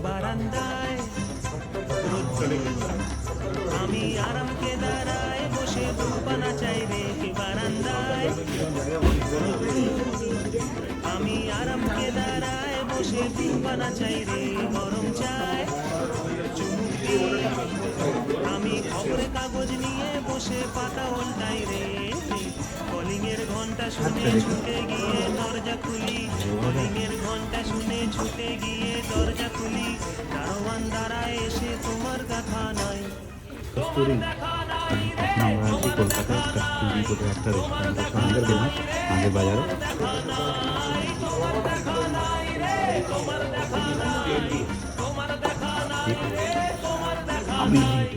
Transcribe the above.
বারান্দায় আমি আরামকে দাঁড়ায় বসে বুকপানা চাই রে বারান্দায় আমি আরামকে দাঁড়ায় বসে বুকপানা চাই রে গরম চায় চুমুক দিয়ে আমি খবরের কাগজ নিয়ে বসে পাতা উল্টাই রে কলিং এর ঘন্টা শুনে ছুটে গিয়ে দরজা খুলি কলিং এর ঘন্টা শুনে ছুটে গিয়ে দরজা খুলি দারোয়ান দাঁড়ায় এসে তোমার কথা নাই কস্তুরি আমরা আছি কলকাতায় কস্তুরি বলে একটা রেস্টুরেন্ট আছে আমাদের ফেমাস আগের বাজারে। আমি